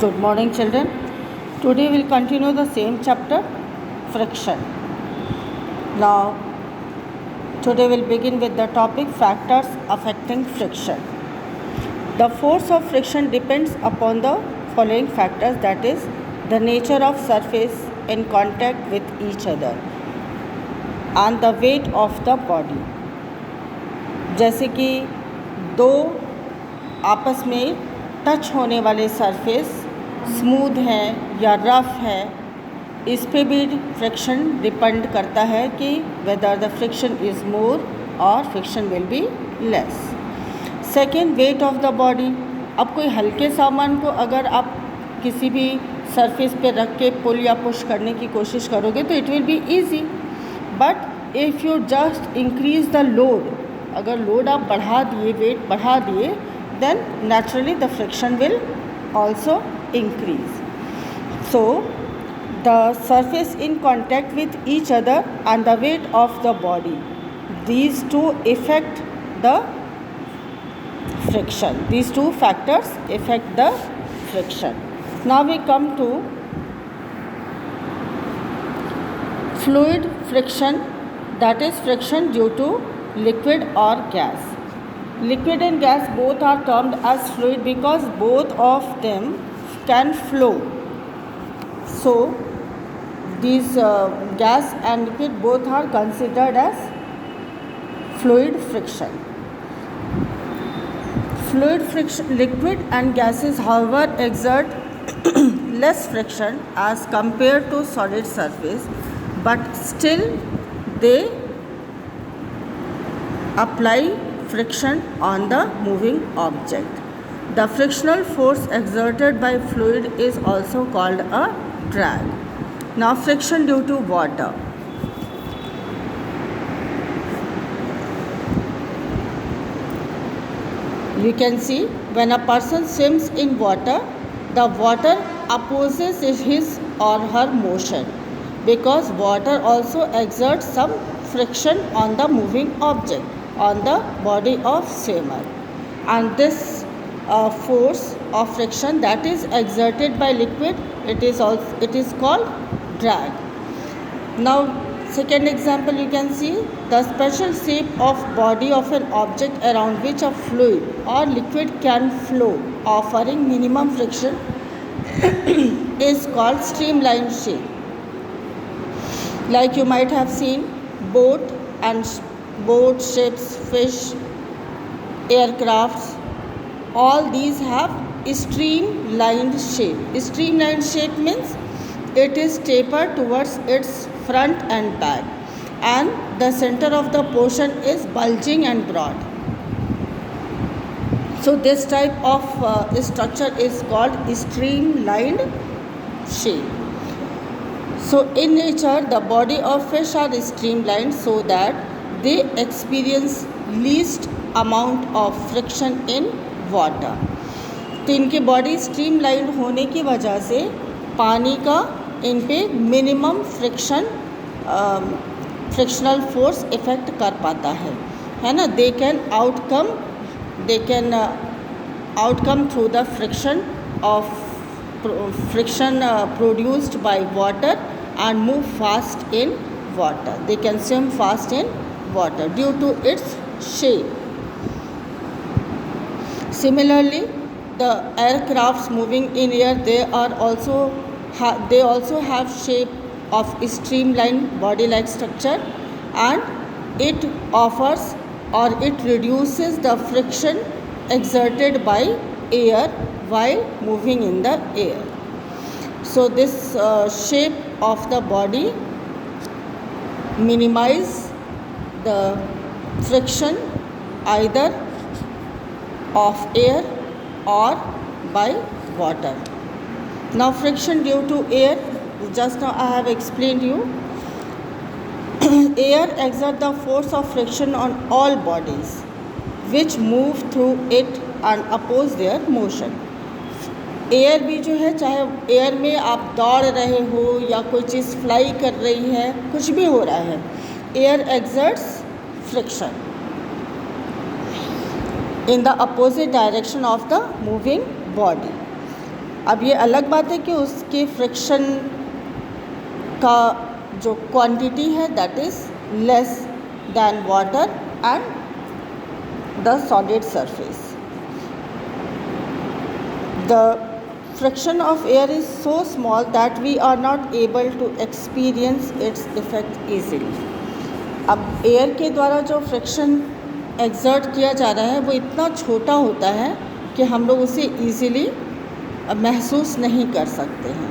Good morning, children. Today we'll continue the same chapter, friction. Now, today we'll begin with the topic factors affecting friction. The force of friction depends upon the following factors, that is, the nature of surface in contact with each other and the weight of the body. जैसे कि दो आपस में touch होने वाले surface smooth है या rough है, इस पे भी फ्रिक्शन डिपेंड करता है कि whether the friction is more और friction will be less. Second, weight of the body. अब कोई हल्के सामान को अगर आप किसी भी सरफेस पे रख के पुल या पुश करने की कोशिश करोगे तो it will be easy, but if you just increase the load, अगर लोड आप बढ़ा दिए, वेट बढ़ा दिए, then naturally the friction will also increase. So the surface in contact with each other and the weight of the body, these two affect the friction. These two factors affect the friction. Now we come to fluid friction, that is friction due to liquid or gas. Liquid and gas both are termed as fluid because both of them can flow. So these gas and liquid both are considered as fluid friction. Fluid friction, liquid and gases, however, exert less friction as compared to solid surface, but still they apply friction on the moving object. The frictional force exerted by fluid is also called a drag. Now, friction due to water. You can see when a person swims in water, the water opposes his or her motion because water also exerts some friction on the moving object, on the body of swimmer, and this force of friction that is exerted by liquid, it is called drag. Now, second example, you can see the special shape of body of an object around which a fluid or liquid can flow, offering minimum friction, is called streamlined shape. Like you might have seen boat, ships, fish, aircrafts, all these have streamlined shape. Streamlined shape means it is tapered towards its front and back, and the center of the portion is bulging and broad. So this type of structure is called streamlined shape. So in nature, the body of fish are streamlined so that they experience least amount of friction in water. तो इनके body streamlined होने की वजह से पानी का इन पे minimum frictional force effect कर पाता है ना. They can outcome through the friction produced by water and move fast in water. They can swim fast in water due to its shape. Similarly, the aircrafts moving in air, they also have shape of streamlined body-like structure, and it offers or it reduces the friction exerted by air while moving in the air. So this shape of the body minimize the friction either of air or by water. Now, friction due to air, just now I have explained you. Air exerts the force of friction on all bodies which move through it and oppose their motion. Air भी जो है, चाहे air में आप दौड़ रहे हो या कोई चीज़ फ्लाई कर रही है, कुछ भी हो रहा है, air exerts friction in the opposite direction of the moving body. अब ये अलग बात है कि उसके फ्रिक्शन का जो क्वांटिटी है that is less than water and the solid surface. The friction of air is so small that we are not able to experience its effect easily. अब एयर के द्वारा जो फ्रिक्शन एक्सर्ट किया जा रहा है वो इतना छोटा होता है कि हम लोग उसे ईज़िली महसूस नहीं कर सकते हैं.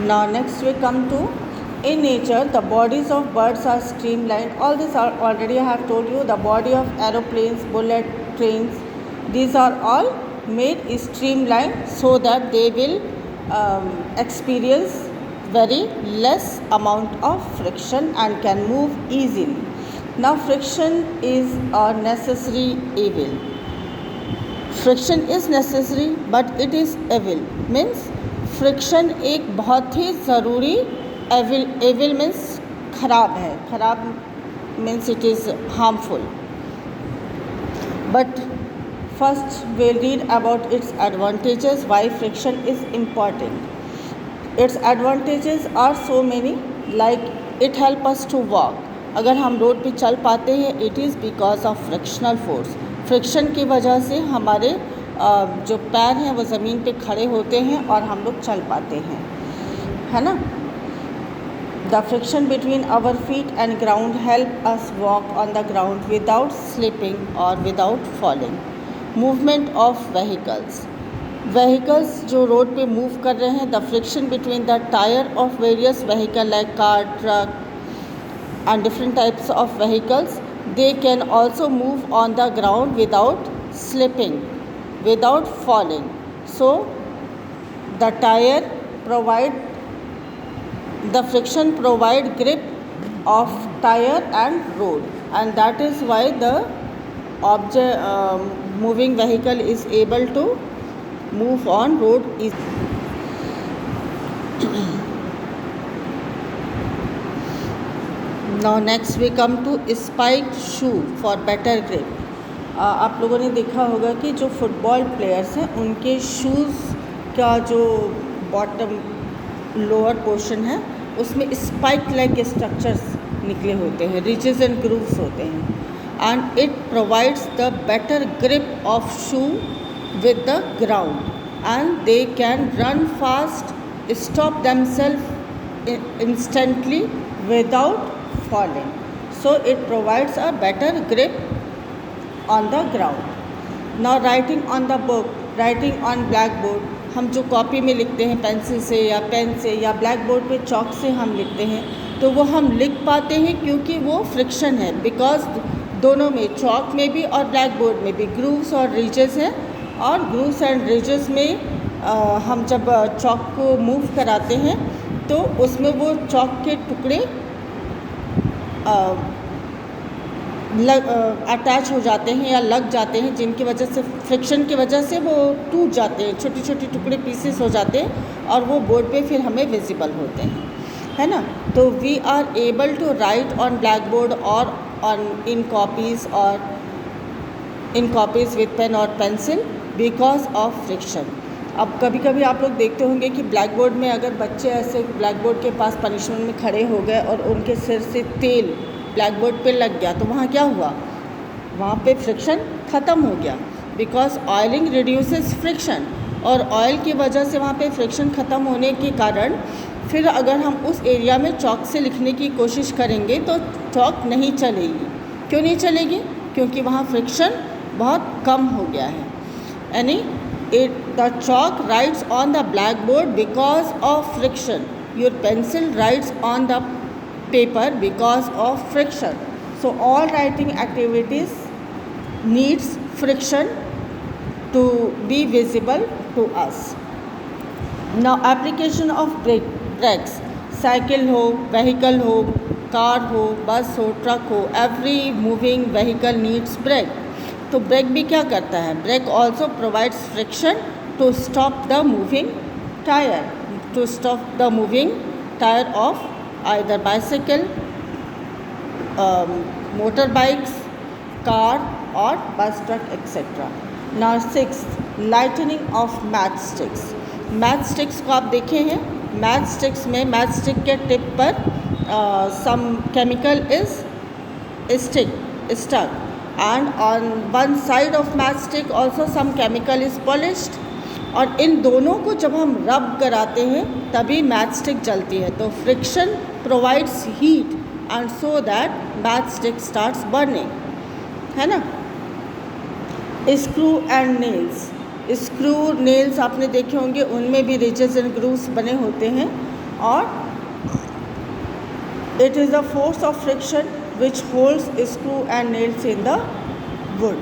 Now next we come to, in nature the bodies of birds are streamlined. All this are already I have told you. The body of aeroplanes, bullet trains, these are all made streamlined so that they will experience very less amount of friction and can move easily. Now friction is a necessary evil. Friction is necessary but it is evil. Means friction एक बहुत ही ज़रूरी evil means ख़राब है. ख़राब means it is harmful. But first we'll read about its advantages, why friction is important. Its advantages are so many, like it help us to walk. अगर हम road पे चल पाते हैं it is because of frictional force. Friction की वजह से हमारे जो पैर हैं वो ज़मीन पे खड़े होते हैं और हम लोग चल पाते हैं, है ना. The friction between our feet and ground help us walk on the ground without slipping और without falling. Movement of vehicles जो रोड पे मूव कर रहे हैं, the friction between the tyre of various vehicle like car, truck and different types of vehicles, they can also move on the ground without slipping, without falling. So the friction provide grip of tire and road, and that is why the moving vehicle is able to move on road easily. Now next we come to spiked shoe for better grip. आप लोगों ने देखा होगा कि जो football players हैं उनके shoes का जो बॉटम लोअर पोर्शन है उसमें स्पाइक लाइक स्ट्रक्चर्स निकले होते हैं, रिजेस एंड ग्रूव्स होते हैं, and it provides the better grip of shoe with the ground and they can run fast, stop themselves instantly without falling. So it provides a better grip on the ground. Now writing on the book, writing on blackboard, हम जो copy में लिखते हैं pencil से या pen से या black board पे चॉक से हम लिखते हैं तो वो हम लिख पाते हैं क्योंकि वो फ्रिक्शन है. बिकॉज दोनों में, चॉक में भी और ब्लैक बोर्ड में भी ग्रूव्स और रिजेस हैं, और ग्रूव्स एंड रिजेस में हम जब चॉक को मूव कराते हैं तो उसमें वो चॉक के टुकड़े अटैच हो जाते हैं या लग जाते हैं, जिनकी वजह से फ्रिक्शन की वजह से वो टूट जाते हैं, छोटे छोटे टुकड़े पीसेस हो जाते हैं और वो बोर्ड पे फिर हमें विजिबल होते हैं, है ना. तो we are able to write on black board और on in copies with pen और पेंसिल बिकॉज ऑफ फ्रिक्शन. अब कभी कभी आप लोग देखते होंगे कि ब्लैक बोर्ड में अगर बच्चे ऐसे ब्लैक बोर्ड के पास पनिशमेंट में खड़े हो गए और उनके सिर से तेल ब्लैक बोर्ड पे लग गया तो वहाँ क्या हुआ, वहाँ पे फ्रिक्शन ख़त्म हो गया. बिकॉज ऑयलिंग रिड्यूसेस फ्रिक्शन, और ऑयल की वजह से वहाँ पे फ्रिक्शन ख़त्म होने के कारण फिर अगर हम उस एरिया में चॉक से लिखने की कोशिश करेंगे तो चॉक नहीं चलेगी. क्यों नहीं चलेगी? क्योंकि वहाँ फ्रिक्शन बहुत कम हो गया है. यानी the chalk rights on the black board because of friction, your pencil rights on the paper because of friction. So all writing activities needs friction to be visible to us. Now application of brakes, cycle हो, vehicle हो, car हो, बस हो, truck हो, every moving vehicle needs brake. तो brake भी क्या करता है? ब्रेक also provides friction to stop the moving tire of either bicycle, motorbikes car or bus, truck, etc. Now 6th, lightening of matchsticks. Matchsticks को आप देखे हैं, मैचस्टिक्स में मैचस्टिक के टिप पर some chemical is stuck and on one side of matchstick also some chemical is polished. और इन दोनों को जब हम रब कराते हैं तभी मैचस्टिक जलती है. तो friction provides heat and so that matchstick starts burning, है ना. Screw and nails. Screw nails आपने देखे होंगे, उनमें भी रिजेस एंड ग्रूव्स बने होते हैं और it is the force of friction which holds screw and nails in the wood.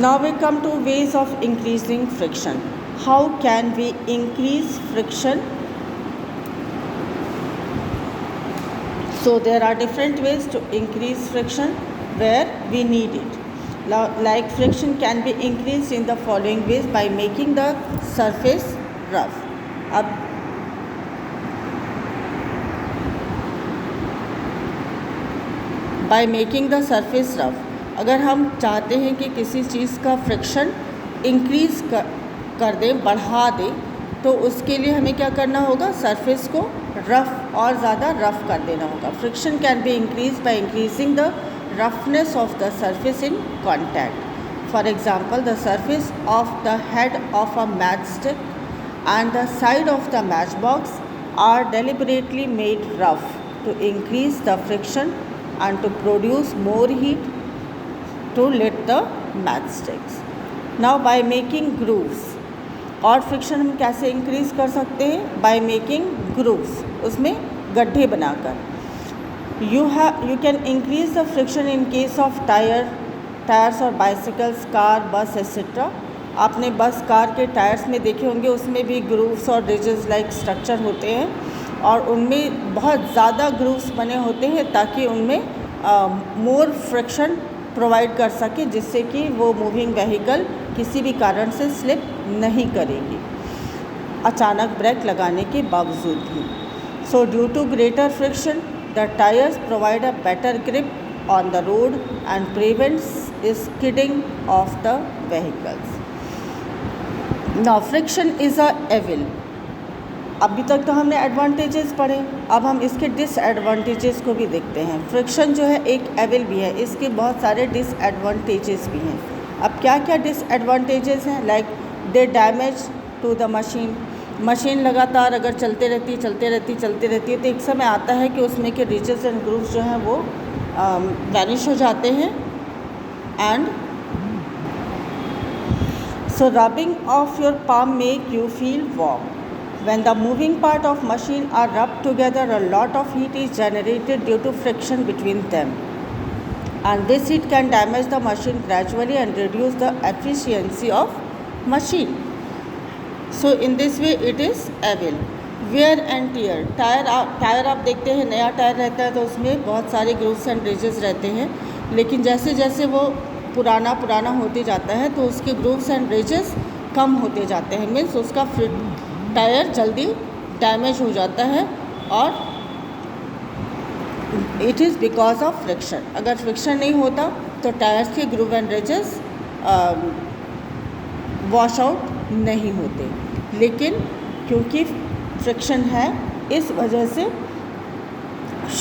Now we come to ways of increasing friction. How can we increase friction? So there are different ways to increase friction where we need it. Like friction can be increased in the following ways: by making the surface rough. अब by making the surface rough, अगर हम चाहते हैं कि किसी चीज़ का friction increase कर दें, बढ़ा दें, तो उसके लिए हमें क्या करना होगा? सरफेस को रफ़ और ज़्यादा रफ़ कर देना होगा. Friction can be increase by increasing the roughness of the surface in contact. For example, the surface of the head of a matchstick and the side of the matchbox are deliberately made rough to increase the friction and to produce more heat to lit the matchsticks. Now by making grooves, और friction हम कैसे increase कर सकते हैं? By making grooves, उसमें गड्ढे बनाकर. You can increase the friction in case of tyres और बाइसिकल्स, कार, बस एक्सेट्रा. आपने बस, कार के टायर्स में देखे होंगे, उसमें भी ग्रूव्स और रिजेस लाइक स्ट्रक्चर होते हैं और उनमें बहुत ज़्यादा ग्रूव्स बने होते हैं ताकि उनमें मोर फ्रिक्शन प्रोवाइड कर सके, जिससे कि वो मूविंग व्हीकल किसी भी कारण से स्लिप नहीं करेगी अचानक ब्रेक लगाने के बावजूद भी. So due to greater friction the tyres provide a better grip on the road and prevents skidding of the vehicles. Now friction is a evil. अभी तक तो हमने एडवांटेजेस पढ़े, अब हम इसके डिसएडवांटेजेस को भी देखते हैं. फ्रिक्शन जो है एक एविल भी है, इसके बहुत सारे डिसएडवांटेजेस भी हैं. अब क्या क्या डिसएडवांटेजेस हैं? Like they damage to the machine. Machine लगातार अगर चलती रहती है तो एक समय आता है कि उसमें के रिजेस एंड ग्रूव्स जो हैं वो वैनिश हो जाते हैं. And so rubbing of your palm make you feel warm. When the moving part of machine are rubbed together, a lot of heat is generated due to friction between them, and this heat can damage the machine gradually and reduce the efficiency of machine. So in this way it is evil. Wear and tear. Tyre आप देखते हैं, नया tyre रहता है तो उसमें बहुत सारे ग्रूव्स एंड रिजेस रहते हैं, लेकिन जैसे जैसे वो पुराना होते जाता है तो उसके ग्रूव्स एंड रिजेस कम होते जाते हैं. मीन्स उसका टायर जल्दी डैमेज हो जाता है और it is because of friction. अगर फ्रिक्शन नहीं होता तो टायर्स के groove and ridges wash out नहीं होते, लेकिन क्योंकि फ्रिक्शन है इस वजह से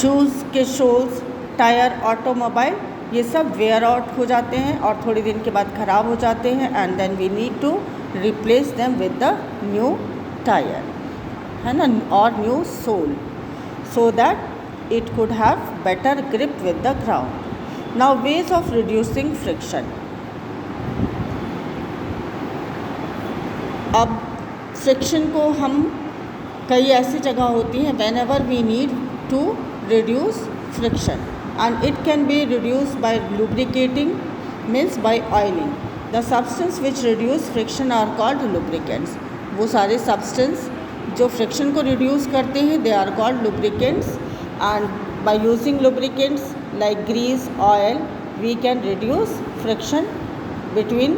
शूज़ के सोल्स, टायर, ऑटोमोबाइल, ये सब वेयर आउट हो जाते हैं और थोड़े दिन के बाद ख़राब हो जाते हैं. And then we need to replace them with the new tyre, है ना, और new sole, so that it could have better grip with the ground. Now ways of reducing friction. अब फ्रिक्शन को हम कई ऐसी जगह होती हैं whenever we need to reduce friction, and it can be reduce by lubricating, means by oiling. The substance which reduce friction are called lubricants. वो सारे सब्सटेंस जो फ्रिक्शन को रिड्यूस करते हैं they are called lubricants. And by using lubricants like grease, oil, we can reduce friction between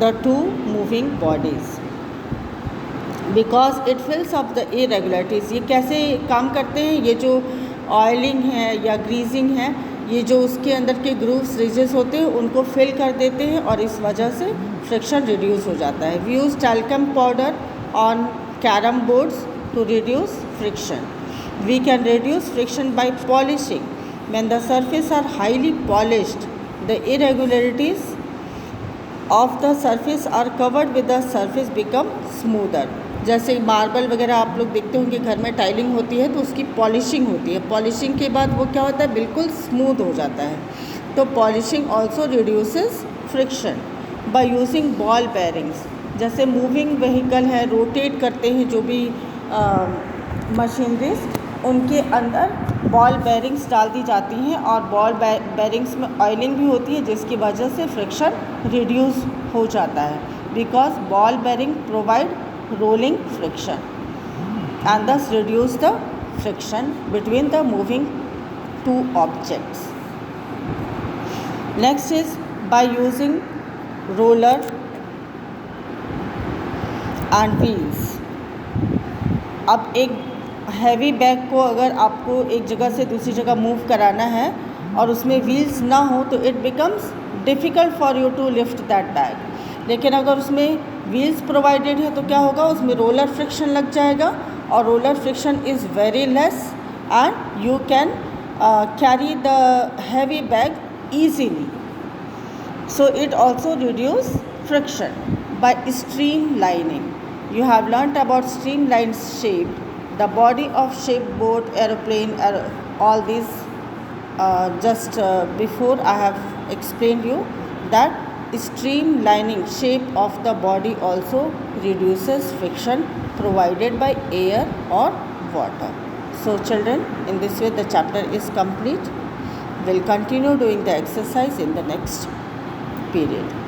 the two moving bodies because it fills up the irregularities. ये कैसे काम करते हैं? ये जो ऑयलिंग है या ग्रीजिंग है, ये जो उसके अंदर के ग्रूव्स रिजेस होते हैं उनको फिल कर देते हैं और इस वजह से फ्रिक्शन रिड्यूस हो जाता है. We use talcum powder on carrom boards to reduce friction. We can reduce friction by polishing. When the surface are highly polished, the irregularities of the surface are covered with the surface become smoother. जैसे marble वगैरह आप लोग देखते होंगे घर में tiling होती है तो उसकी पॉलिशिंग होती है. पॉलिशिंग के बाद वो क्या होता है, बिल्कुल स्मूथ हो जाता है. तो polishing also reduces friction by using ball bearings. जैसे मूविंग व्हीकल है, रोटेट करते हैं जो भी मशीनरीज, उनके अंदर बॉल बेयरिंग्स डाल दी जाती हैं और बॉल बेयरिंग्स में ऑयलिंग भी होती है जिसकी वजह से फ्रिक्शन रिड्यूस हो जाता है. Because ball bearing provide rolling friction and thus reduce the friction between the moving two objects. Next is by using roller and wheels. अब एक हैवी बैग को अगर आपको एक जगह से दूसरी जगह मूव कराना है और उसमें व्हील्स ना हो तो it becomes difficult for you to lift that bag. लेकिन अगर उसमें व्हील्स प्रोवाइडेड है तो क्या होगा, उसमें रोलर फ्रिक्शन लग जाएगा और roller friction is very less and you can carry the heavy bag easily. So it also reduce friction by streamlining. You have learnt about streamlined shape, the body of ship, boat, aeroplane, all these just before I have explained you that streamlining shape of the body also reduces friction provided by air or water. So children, in this way the chapter is complete. We'll continue doing the exercise in the next period.